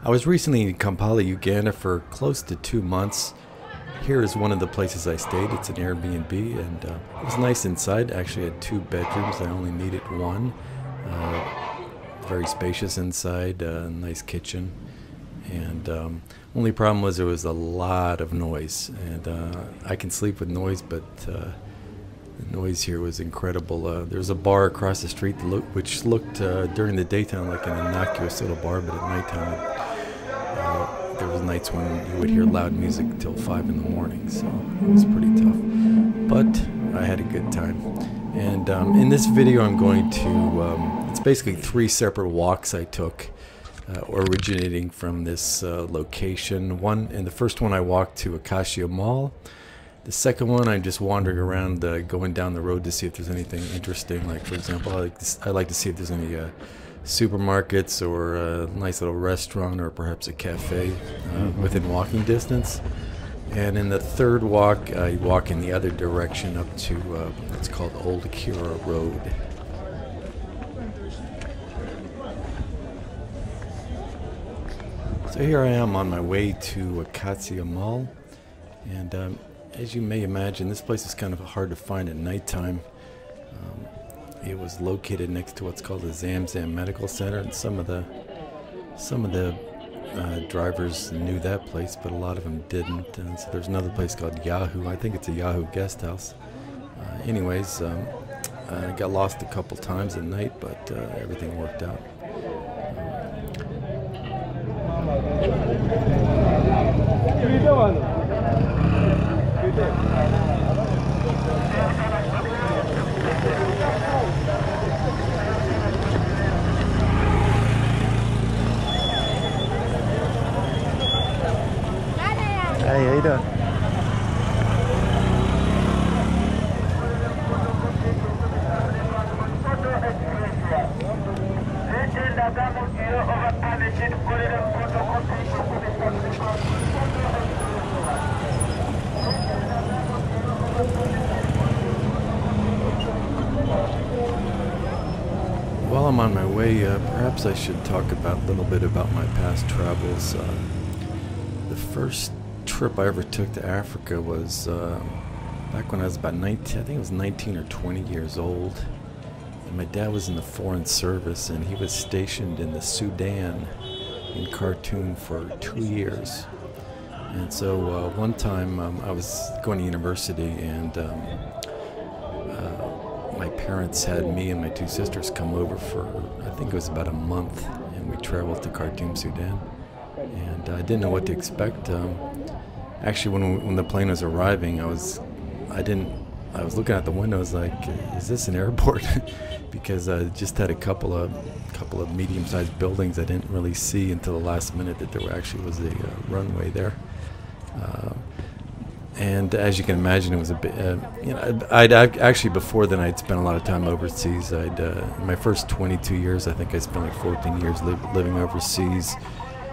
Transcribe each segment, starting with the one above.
I was recently in Kampala, Uganda for close to 2 months. Here is one of the places I stayed. It's an Airbnb, and it was nice inside. Actually, I had 2 bedrooms. I only needed one. Very spacious inside, nice kitchen. And only problem was there was a lot of noise. And I can sleep with noise, but the noise here was incredible. There was a bar across the street which looked during the daytime like an innocuous little bar, but at nighttime there was nights when you would hear loud music till 5 in the morning, so it was pretty tough. But I had a good time. And in this video I'm going to, it's basically 3 separate walks I took originating from this location. And the first one I walked to Acacia Mall. The second one, I'm just wandering around, going down the road to see if there's anything interesting. Like, for example, I like to see if there's any supermarkets or a nice little restaurant or perhaps a cafe within walking distance. And in the third walk, I walk in the other direction up to what's called Old Akira Road. So here I am on my way to Acacia Mall, and as you may imagine, this place is kind of hard to find at nighttime. It was located next to what's called the Zamzam Medical Center, and some of the drivers knew that place, but a lot of them didn't. And so there's another place called Yahoo. I think it's a Yahoo guest house. Anyways, I got lost a couple times at night, but everything worked out. Hey, how you doing? While I'm on my way, perhaps I should talk a little bit about my past travels. The first trip I ever took to Africa was back when I was about 19, I think it was 19 or 20 years old. And my dad was in the Foreign Service, and he was stationed in the Sudan in Khartoum for 2 years. And so one time I was going to university, and my parents had me and my 2 sisters come over for, I think it was about a month, and we traveled to Khartoum, Sudan. And I didn't know what to expect. Actually, when the plane was arriving, I was looking out the window. I was like, "Is this an airport?" Because I just had a couple of medium-sized buildings. I didn't really see until the last minute that there actually was a runway there. And as you can imagine, it was a bit. I'd actually before then I'd spent a lot of time overseas. In my first 22 years, I think I spent like 14 years living overseas.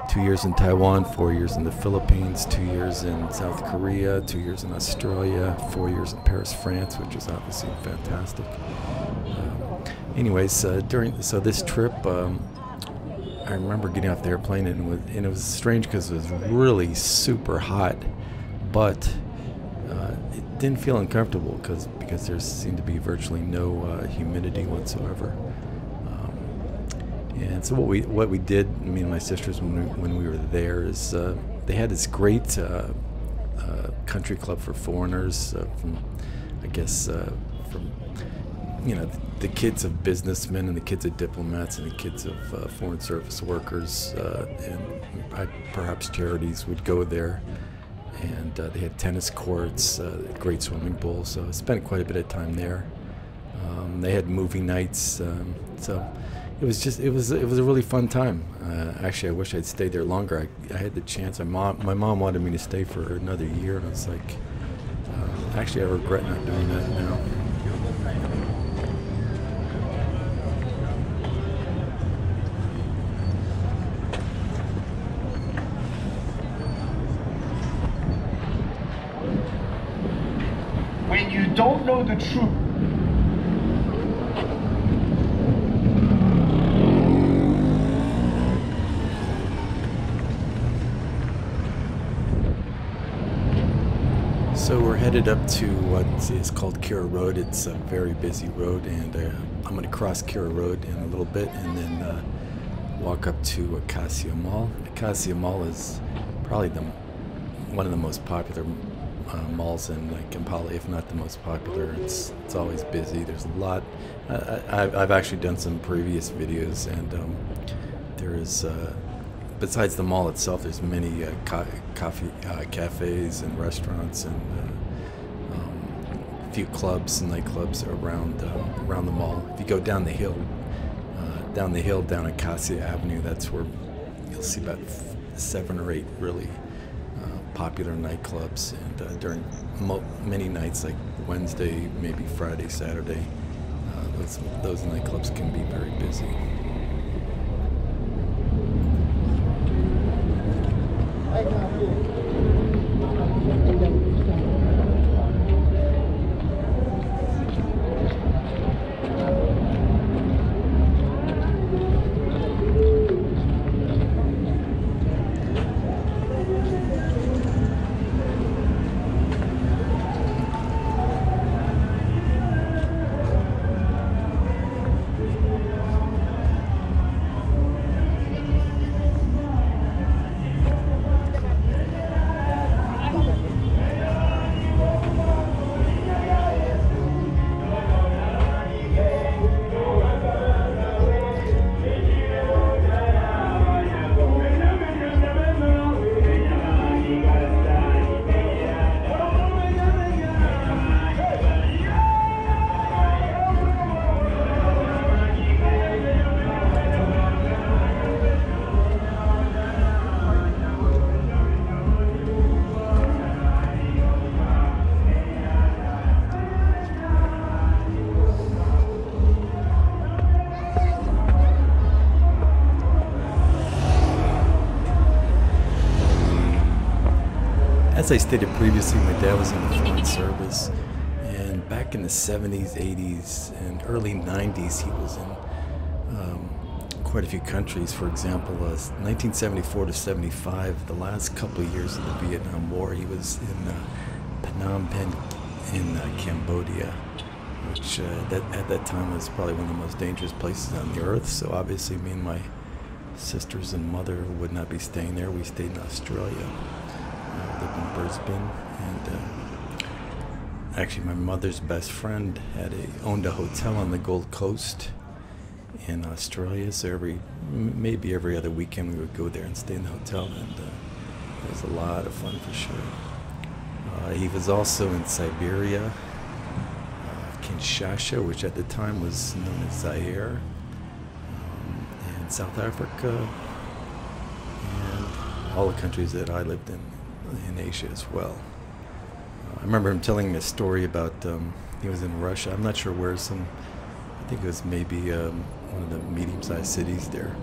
2 years in Taiwan, 4 years in the Philippines, 2 years in South Korea, 2 years in Australia, 4 years in Paris, France, which is obviously fantastic. Anyways, so this trip, I remember getting off the airplane, and it was strange because it was really super hot, but it didn't feel uncomfortable because there seemed to be virtually no humidity whatsoever. And so what we did, me and my sisters, when we were there, is they had this great country club for foreigners from, I guess, from the kids of businessmen and the kids of diplomats and the kids of foreign service workers, and perhaps charities would go there. And they had tennis courts, great swimming pool. So I spent quite a bit of time there. They had movie nights, so. It was a really fun time. Actually, I wish I'd stayed there longer. I had the chance. My mom wanted me to stay for another year, and I was like, actually, I regret not doing that now. When you don't know the truth, headed up to what is called Kira Road. It's a very busy road, and I'm going to cross Kira Road in a little bit and then walk up to Acacia Mall. Acacia Mall is probably one of the most popular malls in Kampala, if not the most popular. It's always busy. There's a lot. I've actually done some previous videos, and there is, besides the mall itself, there's many cafes and restaurants and a few clubs and nightclubs around the mall. If you go down the hill down Acacia Avenue, that's where you'll see about 7 or 8 really popular nightclubs, and during many nights like Wednesday, maybe Friday, Saturday, those nightclubs can be very busy. As I stated previously, my dad was in the foreign service, and back in the 70s, 80s, and early 90s, he was in quite a few countries. For example, 1974 to 75, the last couple of years of the Vietnam War, he was in Phnom Penh in Cambodia, which at that time was probably one of the most dangerous places on the earth. So obviously me and my sisters and mother would not be staying there. We stayed in Australia. Lived in Brisbane, and actually my mother's best friend owned a hotel on the Gold Coast in Australia, so maybe every other weekend we would go there and stay in the hotel, and it was a lot of fun for sure. He was also in Siberia, Kinshasa, which at the time was known as Zaire, and South Africa, and all the countries that I lived in Asia as well. I remember him telling me a story about he was in Russia. I'm not sure where I think it was maybe one of the medium-sized cities there,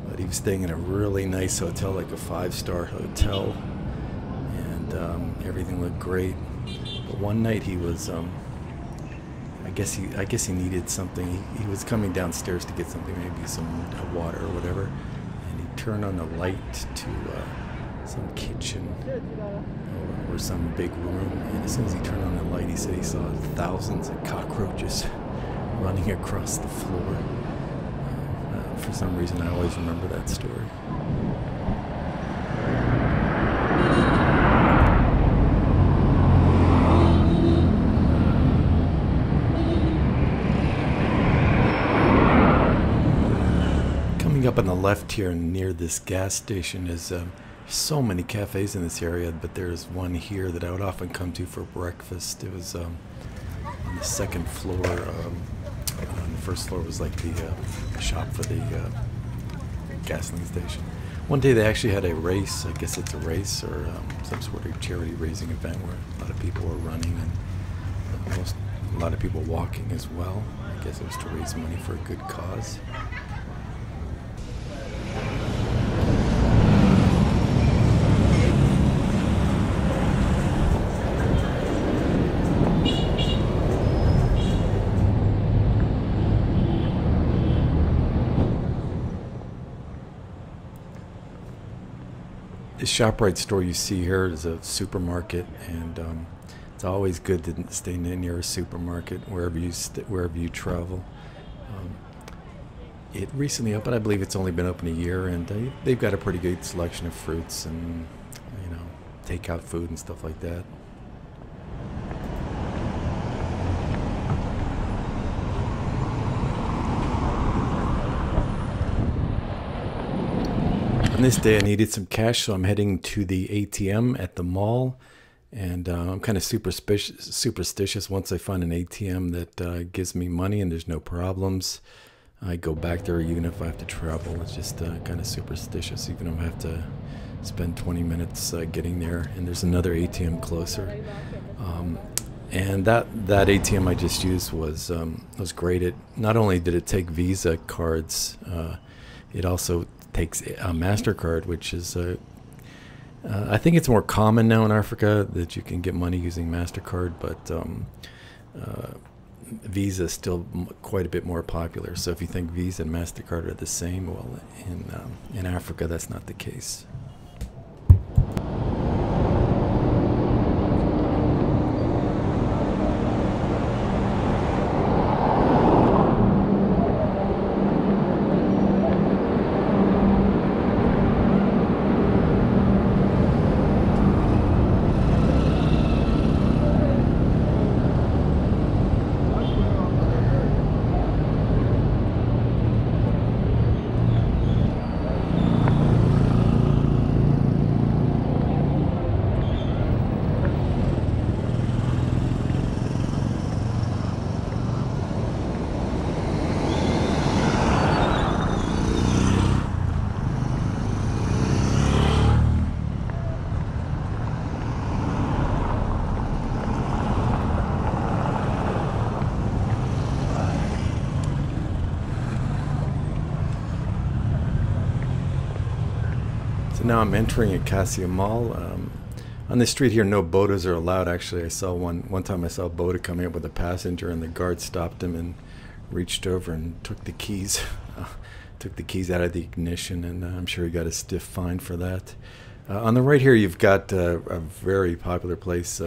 but he was staying in a really nice hotel, like a 5-star hotel, and everything looked great. But one night he was I guess he needed something. He was coming downstairs to get something, maybe some water or whatever, and he turned on the light to some kitchen or some big room, and as soon as he turned on the light, he said he saw thousands of cockroaches running across the floor. For some reason, I always remember that story. Coming up on the left here near this gas station is so many cafes in this area, but there's one here that I would often come to for breakfast. It was on the second floor. On the first floor was like the shop for the gasoline station. One day they actually had a race. I guess it's a race or some sort of charity raising event where a lot of people were running and a lot of people walking as well. I guess it was to raise money for a good cause. The ShopRite store you see here is a supermarket, and It's always good to stay near a supermarket wherever you travel. Um, it recently opened. I believe it's only been open a year, and they've got a pretty good selection of fruits and takeout food and stuff like that. On this day, I needed some cash, so I'm heading to the ATM at the mall. And I'm kind of superstitious. Once I find an ATM that gives me money and there's no problems, I go back there even if I have to travel. It's just kind of superstitious, even if I have to spend 20 minutes getting there. And there's another ATM closer. And that ATM I just used was great. It not only did it take Visa cards, it also takes a MasterCard, which is I think it's more common now in Africa that you can get money using MasterCard, but Visa is still quite a bit more popular. So if you think Visa and MasterCard are the same, well, in Africa that's not the case. So now I'm entering Acacia Mall. On the street here, no bodas are allowed. Actually, I saw one time I saw a boda coming up with a passenger, and the guard stopped him and reached over and took the keys, out of the ignition, and I'm sure he got a stiff fine for that. On the right here, you've got a very popular place.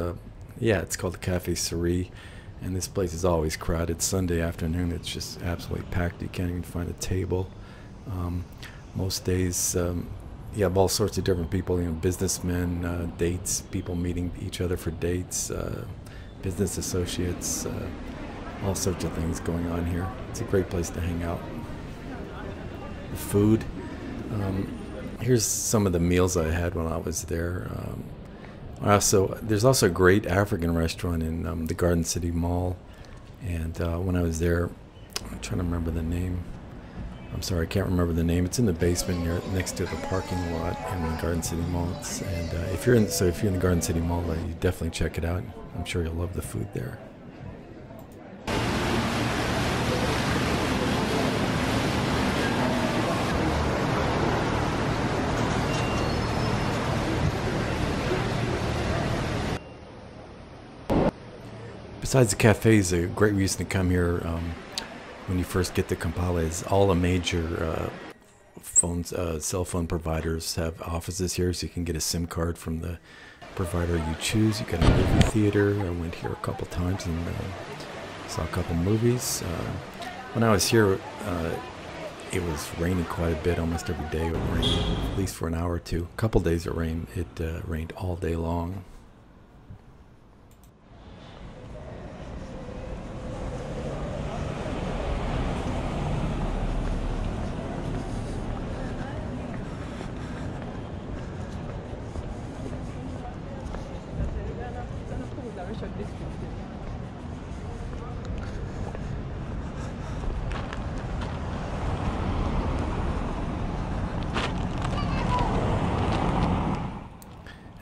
Yeah, it's called the Cafe Cerise, and this place is always crowded. Sunday afternoon, it's just absolutely packed. You can't even find a table. Most days, you have all sorts of different people, businessmen, dates, people meeting each other for dates, business associates, all sorts of things going on here. It's a great place to hang out. The food, here's some of the meals I had when I was there. There's also a great African restaurant in the Garden City Mall, and when I was there, I'm trying to remember the name. I'm sorry, I can't remember the name. It's in the basement next to the parking lot in the Garden City Mall. And if you're in the Garden City Mall, you definitely check it out. I'm sure you'll love the food there. Besides the cafes, a great reason to come here when you first get to Kampala is all the major cell phone providers have offices here, so you can get a SIM card from the provider you choose. You got a movie theater. I went here a couple times and saw a couple movies. When I was here, it was raining quite a bit. Almost every day it would rain, at least for an hour or two. A couple days it rained. It rained all day long.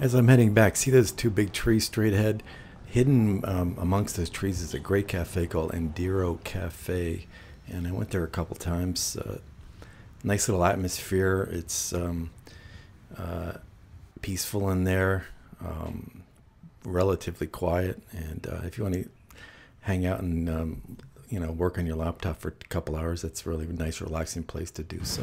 As I'm heading back, see those two big trees straight ahead? Hidden amongst those trees is a great cafe called Indiro Cafe, and I went there a couple times. Nice little atmosphere. It's peaceful in there, relatively quiet, and if you want to hang out and work on your laptop for a couple hours, that's a really nice, relaxing place to do so.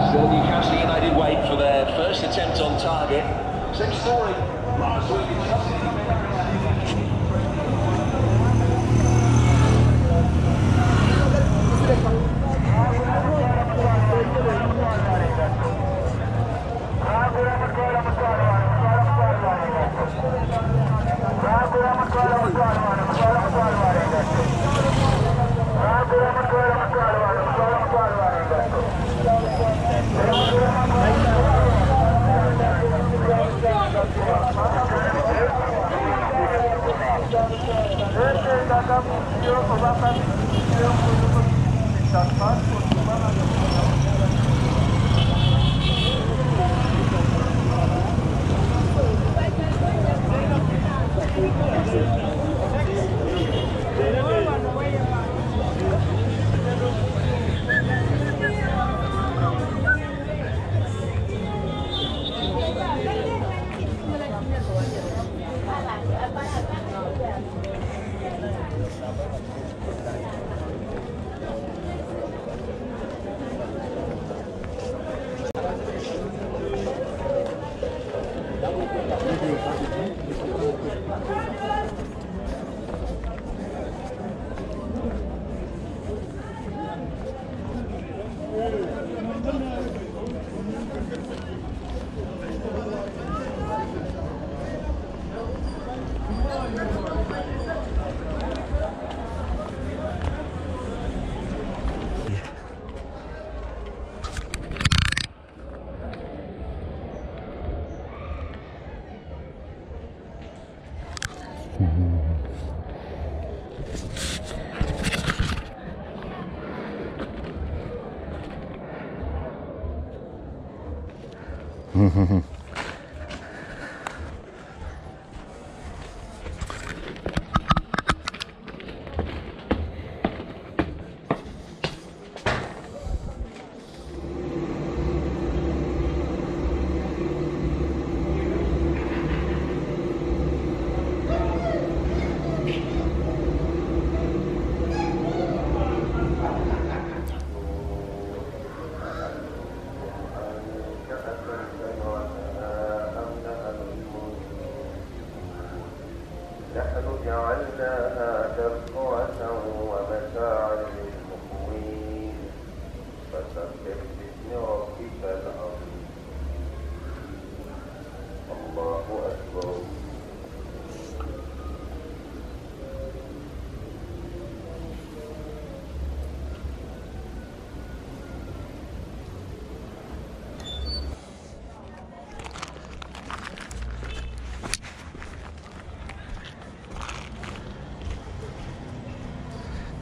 Still Newcastle United wait for their first attempt on target. Same story last week in Chelsea.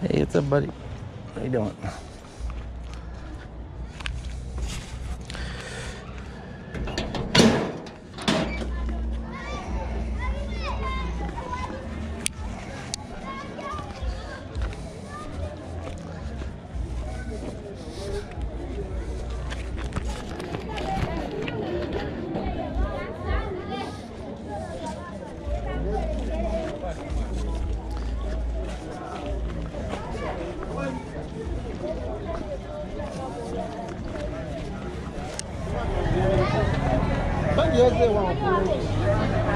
Hey, what's up, buddy? How you doing? Yes, they want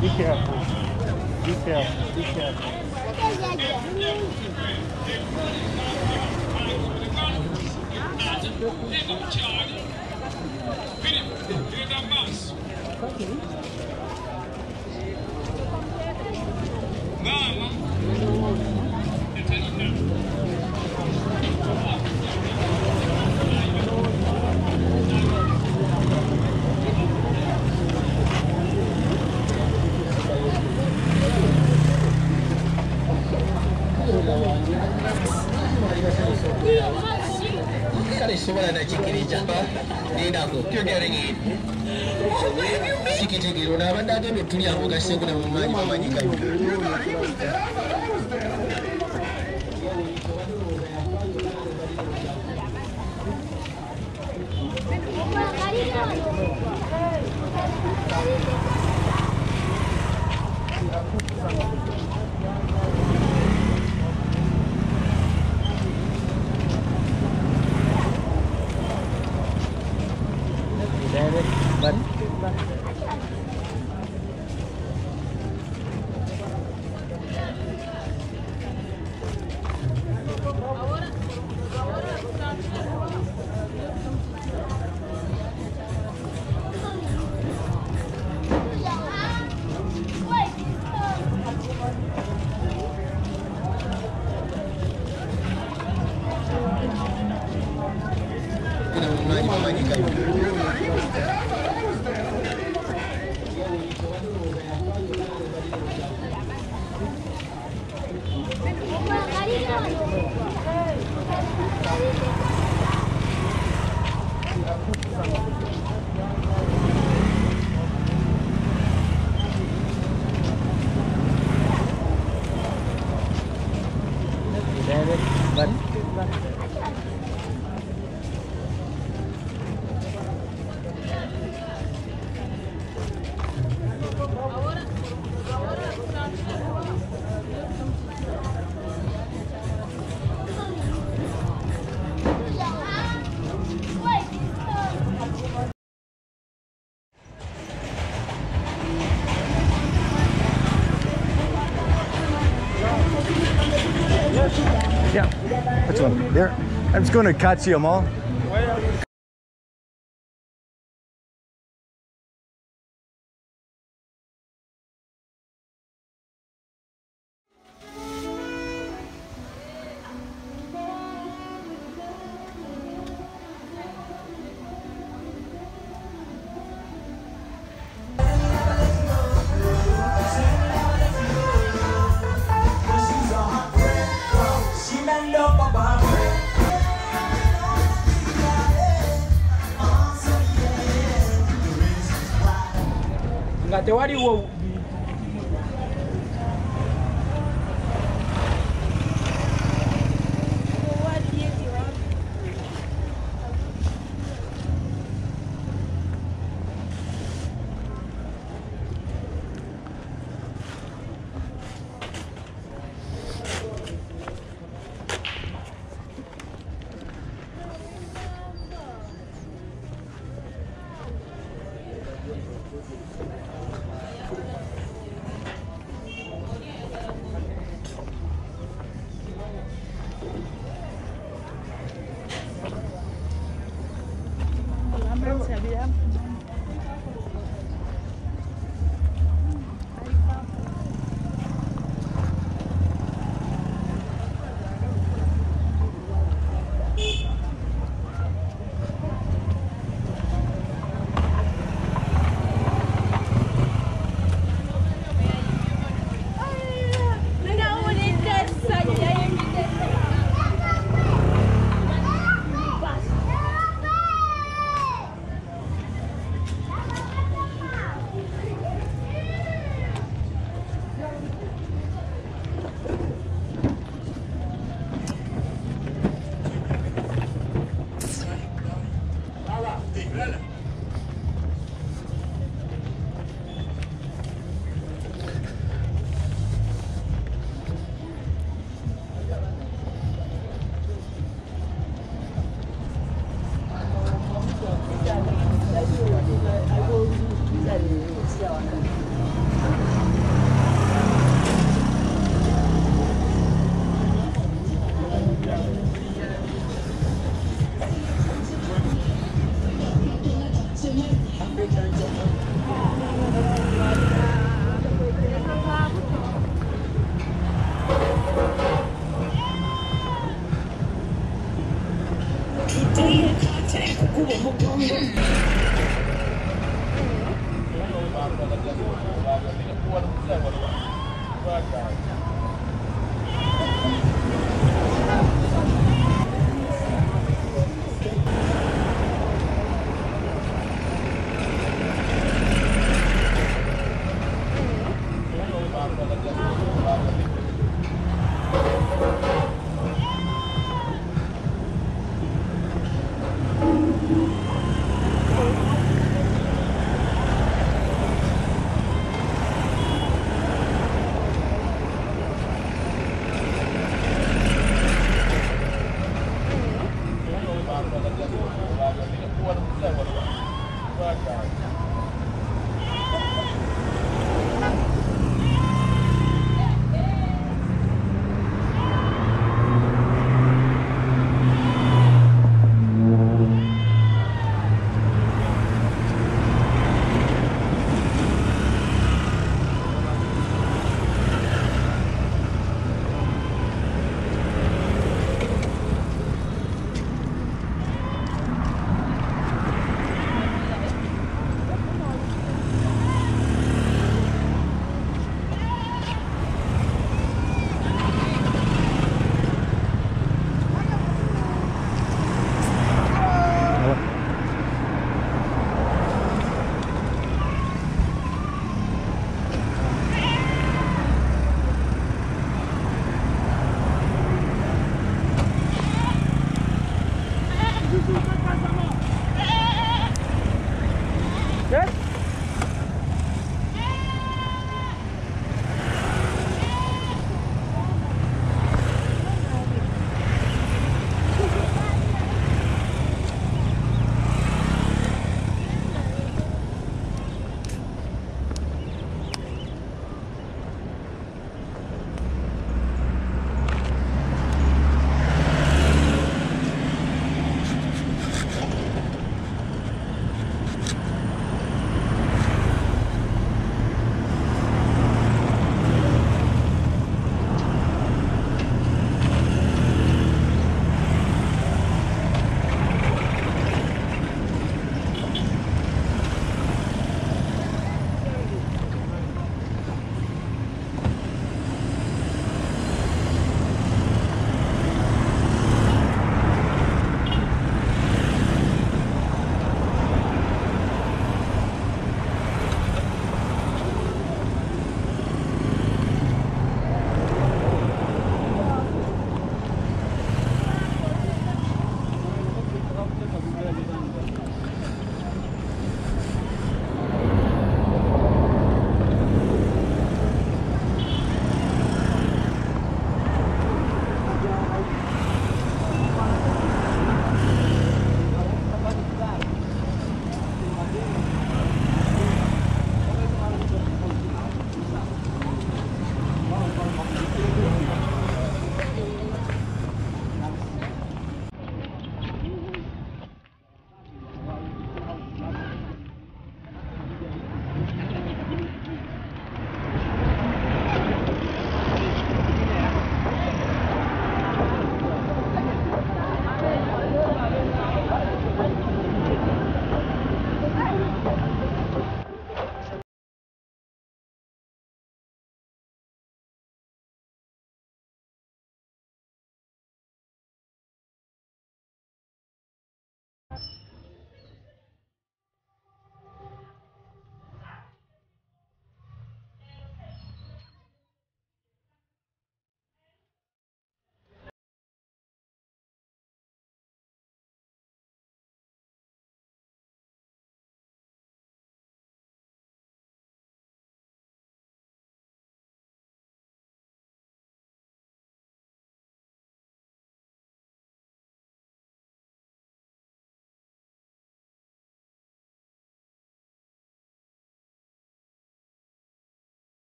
Be careful. Be careful. Be careful. You're getting it. I'm just going to Acacia Mall. nga tewaliwo